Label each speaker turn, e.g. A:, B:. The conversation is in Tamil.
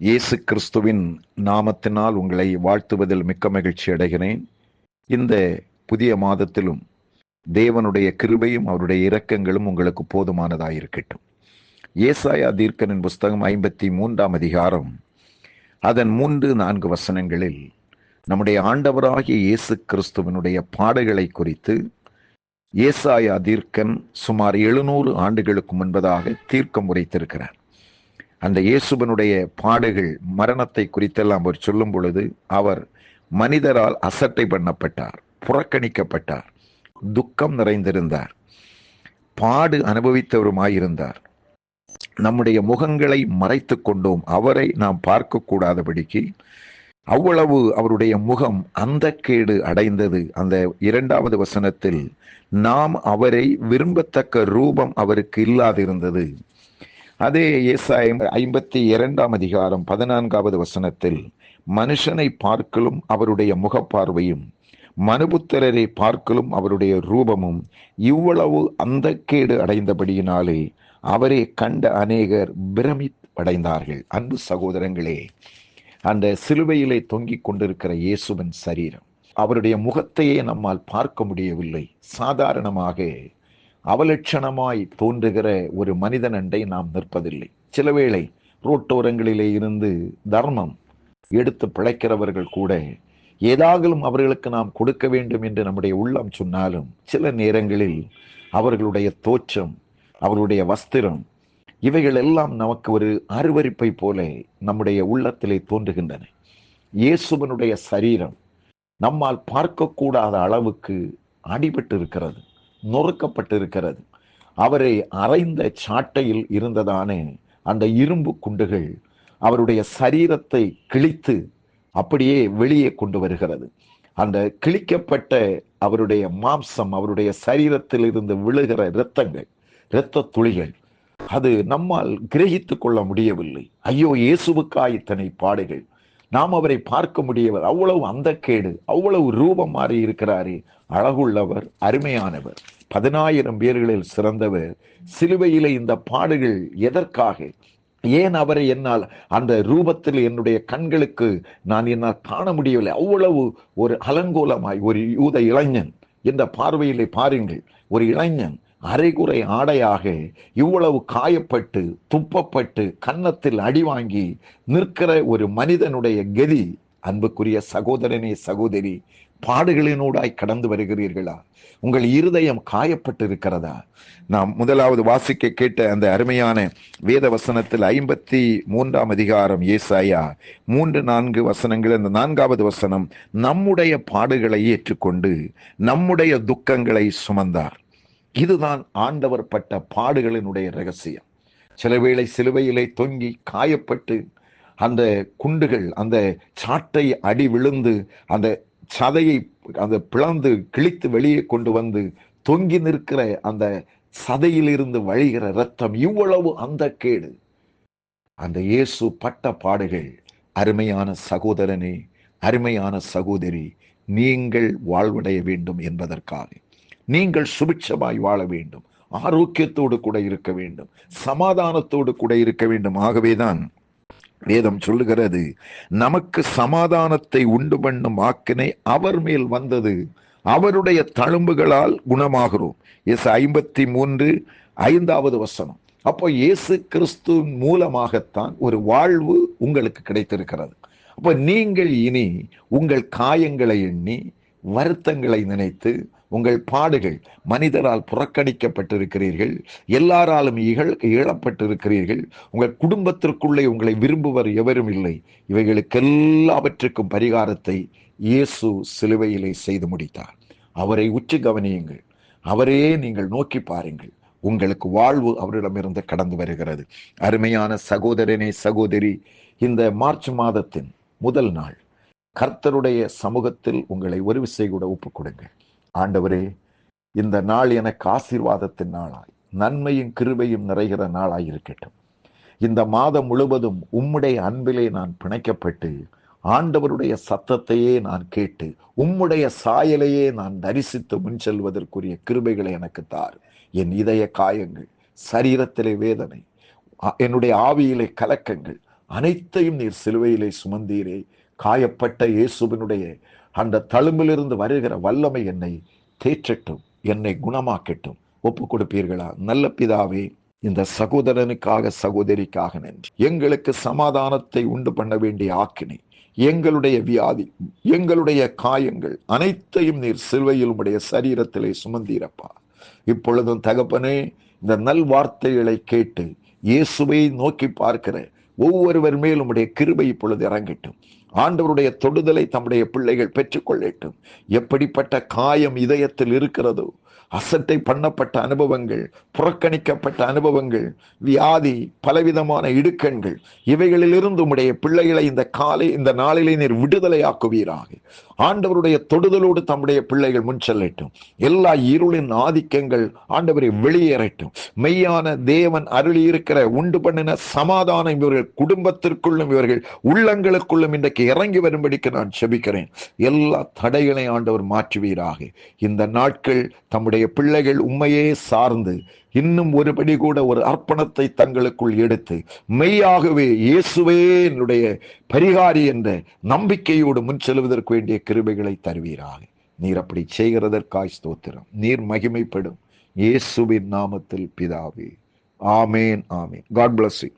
A: இயேசு கிறிஸ்துவின் நாமத்தினால் உங்களை வாழ்த்துவதில் மிக்க மகிழ்ச்சி அடைகிறேன். இந்த புதிய மாதத்திலும் தேவனுடைய கிருபையும் அவருடைய இரக்கங்களும் உங்களுக்கு போதுமானதாயிருக்கட்டும். ஏசாயா தீர்க்கனின் புஸ்தகம் 53ஆம் அதிகாரம் அதன் 3-4 வசனங்களில் நம்முடைய ஆண்டவராகிய இயேசு கிறிஸ்துவனுடைய பாடுகளை குறித்து ஏசாயா தீர்க்கன் சுமார் 700 ஆண்டுகளுக்கு முன்பதாக தீர்க்கம் உரைத்திருக்கிறார். அந்த இயேசுவனுடைய பாடுகள், மரணத்தை குறித்தெல்லாம் அவர் சொல்லும் பொழுது, அவர் மனிதரால் அசட்டை பண்ணப்பட்டார், புறக்கணிக்கப்பட்டார், துக்கம் நிறைந்திருந்தார், பாடு அனுபவித்தவருமாயிருந்தார். நம்முடைய முகங்களை மறைத்து கொண்டோம், அவரை நாம் பார்க்க கூடாதபடிக்கு. அவ்வளவு அவருடைய முகம் அந்த கேடு அடைந்தது. அந்த 2வது வசனத்தில், நாம் அவரை விரும்பத்தக்க ரூபம் அவருக்கு இல்லாதிருந்தது. அதே ஏசாயா 52ஆம் அதிகாரம் 14வது வசனத்தில், மனுஷனை பார்க்கலும் அவருடைய முகப்பார்வையும் மனுபுத்திரரை பார்க்கலும் அவருடைய ரூபமும் இவ்வளவு அந்த கேடு அடைந்தபடியினாலே அவரை கண்ட அநேகர் பிரமிப்படைந்தார்கள். அன்பு சகோதரங்களே, அந்த சிலுவையிலே தொங்கிக் கொண்டிருக்கிற இயேசுவின் சரீரம், அவருடைய முகத்தையே நம்மால் பார்க்க முடியவில்லை. சாதாரணமாக அவலட்சணமாய் தோன்றுகிற ஒரு மனிதன் அண்டை நாம் நிற்பதில்லை. சில வேளை ரோட்டோரங்களிலே இருந்து தர்மம் எடுத்து பிழைக்கிறவர்கள் கூட ஏதாகலும் அவர்களுக்கு நாம் கொடுக்க வேண்டும் என்று நம்முடைய உள்ளம் சொன்னாலும், சில நேரங்களில் அவர்களுடைய தோற்றம், அவருடைய வஸ்திரம், இவைகள் எல்லாம் நமக்கு ஒரு அருவருப்பை போல நம்முடைய உள்ளத்திலே தோன்றுகின்றன. இயேசுவனுடைய சரீரம் நம்மால் பார்க்கக்கூடாத அளவுக்கு அடிபட்டு இருக்கிறது, நொறுக்கப்பட்டிருக்கிறது. அவரை அறைந்த சாட்டையில் இருந்ததான அந்த இரும்பு குண்டுகள் அவருடைய சரீரத்தை கிழித்து அப்படியே வெளியே கொண்டு வருகிறது. அந்த கிழிக்கப்பட்ட அவருடைய மாம்சம், அவருடைய சரீரத்தில் இருந்து விழுகிற இரத்தங்கள், இரத்த துளிகள், அது நம்மால் கிரகித்து கொள்ள முடியவில்லை. ஐயோ, இயேசுவுக்காய் இத்தனை பாடுகள், நாம் அவரை பார்க்க முடியவர், அவ்வளவு அந்த கேடு, அவ்வளவு ரூபம் மாறி இருக்கிறாரே, அழகுள்ளவர், அருமையானவர், 10,000 பேர்களில் சிறந்தவர். சிலுவையிலே இந்த பாடுகள் எதற்காக? ஏன் அவரை என்னால் அந்த ரூபத்தில் என்னுடைய கண்களுக்கு நான் என்னால் காண முடியவில்லை? அவ்வளவு ஒரு அலங்கோலமாய் ஒரு யூத இளைஞன், இந்த பார்வையிலே பாருங்கள், ஒரு இளைஞன் அரைகுறை ஆடையாக இவ்வளவு காயப்பட்டு, துப்பப்பட்டு, கன்னத்தில் அடி வாங்கி நிற்கிற ஒரு மனிதனுடைய கதி. அன்புக்குரிய சகோதரனே, சகோதரி, பாடுகளினூடாய் கடந்து வருகிறீர்களா? உங்கள் இருதயம் காயப்பட்டு இருக்கிறதா? நாம் முதலாவது வாசிக்க கேட்ட அந்த அருமையான வேத வசனத்தில் 53ஆம் அதிகாரம் ஏசாயா 3-4 வசனங்கள். அந்த 4வது வசனம், நம்முடைய பாடுகளை ஏற்றுக்கொண்டு நம்முடைய துக்கங்களை சுமந்தார். இதுதான் ஆண்டவர் பட்ட பாடுகளினுடைய ரகசியம். சில வேளை சிலுவையிலே தொங்கி காயப்பட்டு, அந்த குண்டுகள், அந்த சாட்டை அடி விழுந்து, அந்த சதையை அந்த பிளந்து கிழித்து வெளியே கொண்டு வந்து தொங்கி நிற்கிற அந்த சதையிலிருந்து வழிகிற இரத்தம், இவ்வளவு அந்த கேடு, அந்த இயேசு பட்ட பாடுகள். அருமையான சகோதரனே, அருமையான சகோதரி, நீங்கள் வாழ்வடைய வேண்டும் என்பதற்காக, நீங்கள் சுபிட்சமாய் வாழ வேண்டும், ஆரோக்கியத்தோடு கூட இருக்க வேண்டும், சமாதானத்தோடு கூட இருக்க வேண்டும். ஆகவேதான் வேதம் சொல்லுகிறது, நமக்கு சமாதானத்தை உண்டு பண்ணும் ஆக்கினை அவர் மேல் வந்தது, அவருடைய தழும்புகளால் குணமாகிறோம். இயேசு 53:5வது வசனம். அப்போ இயேசு கிறிஸ்து மூலமாகத்தான் ஒரு வாழ்வு உங்களுக்கு கிடைத்திருக்கிறது. அப்போ நீங்கள் இனி உங்கள் காயங்களை எண்ணி, வருத்தங்களை நினைத்து, உங்கள் பாடுகள், மனிதரால் புறக்கணிக்கப்பட்டிருக்கிறீர்கள், எல்லாராலும் இழப்பட்டிருக்கிறீர்கள், உங்கள் குடும்பத்திற்குள்ளே உங்களை விரும்புவர் எவரும் இல்லை, இவைகளுக்கெல்லாவற்றுக்கும் பரிகாரத்தை இயேசு சிலுவையிலே செய்து முடித்தார். அவரை உற்று கவனியுங்கள், அவரையே நீங்கள் நோக்கி பாருங்கள், உங்களுக்கு வாழ்வு அவரிடமிருந்து கடந்து வருகிறது. அருமையான சகோதரனே, சகோதரி, இந்த மார்ச் மாதத்தின் முதல் நாள் கர்த்தருடைய சமூகத்தில் உங்களை ஒரு விசை கூட ஒப்புக் கொடுங்கள். ஆண்டவரே, இந்த நாள் எனக்கு ஆசீர்வாதத்தின் நாளாய், நன்மையும் கிருபையும் நிறைகிற நாளாய் இருக்கட்டும். இந்த மாதம் முழுவதும் உம்முடைய அன்பிலே நான் பிணைக்கப்பட்டு, ஆண்டவருடைய சத்தத்தையே நான் கேட்டு, உம்முடைய சாயலையே நான் தரிசித்து முன் செல்வதற்குரிய கிருபைகளை எனக்கு தார். என் இதய காயங்கள், சரீரத்திலே வேதனை, என்னுடைய ஆவியிலே கலக்கங்கள், அனைத்தையும் நீர் சிலுவையிலே சுமந்தீரே. காயப்பட்ட இயேசுவினுடைய அந்த தழும்பிலிருந்து வருகிற வல்லமை என்னை தேற்றட்டும், என்னை குணமாக்கட்டும். ஒப்பு கொடுப்பீர்களா? நல்ல பிதாவே, இந்த சகோதரனுக்காக சகோதரிக்காக நன்றி. எங்களுக்கு சமாதானத்தை உண்டு பண்ண வேண்டிய ஆக்கினை, எங்களுடைய வியாதி, எங்களுடைய காயங்கள் அனைத்தையும் நீர் சிலுவையில் உடைய சரீரத்திலே சுமந்தீரப்பா. இப்பொழுதும் தகப்பனே, இந்த நல் வார்த்தைகளை கேட்டு இயேசுவை நோக்கி பார்க்கிற ஒவ்வொருவர் மேலும் உடைய கிருபை இப்பொழுது இறங்கட்டும். ஆண்டவருடைய தொடுதலை தம்முடைய பிள்ளைகள் பெற்றுக்கொள்ளட்டும். எப்படிப்பட்ட காயம் இதயத்தில் இருக்கிறதோ, அசட்டை பண்ணப்பட்ட அனுபவங்கள், புறக்கணிக்கப்பட்ட அனுபவங்கள், வியாதி, பலவிதமான இடுக்கண்கள், இவைகளிலிருந்து உம்முடைய பிள்ளைகளை இந்த நாளிலே நீர் விடுதலையாக்குவீராக. ஆண்டவருடைய தொடுதலோடு தம்முடைய பிள்ளைகள் முன் செல்லட்டும். எல்லா இருளின் ஆதிக்கங்கள் ஆண்டவரை வெளியேறட்டும். மெய்யான தேவன் அருளி இருக்கிற உண்டு பண்ணின சமாதானம் இவர்கள் குடும்பத்திற்குள்ளும் இவர்கள் உள்ளங்களுக்குள்ளும் இன்றைக்கு இறங்கி வரும்படிக்கு நான் செபிக்கிறேன். எல்லா தடைகளை ஆண்டவர் மாற்றுவீராக. இந்த நாட்கள் தம்முடைய பிள்ளைகள் உண்மையே சார்ந்து இன்னும் ஒருபடி கூட ஒரு அர்ப்பணத்தை தங்களுக்குள் எடுத்து மெய்யாகவே இயேசுவே என்னுடைய பரிகாரி என்ற நம்பிக்கையோடு முன் செல்வதற்கு வேண்டிய கிருபைகளை தருவீராக. நீர் அப்படி செய்கிறதற்காய் ஸ்தோத்திரம். நீர் மகிமைப்படும் இயேசுவின் நாமத்தில் பிதாவே. ஆமேன், ஆமேன். God bless you.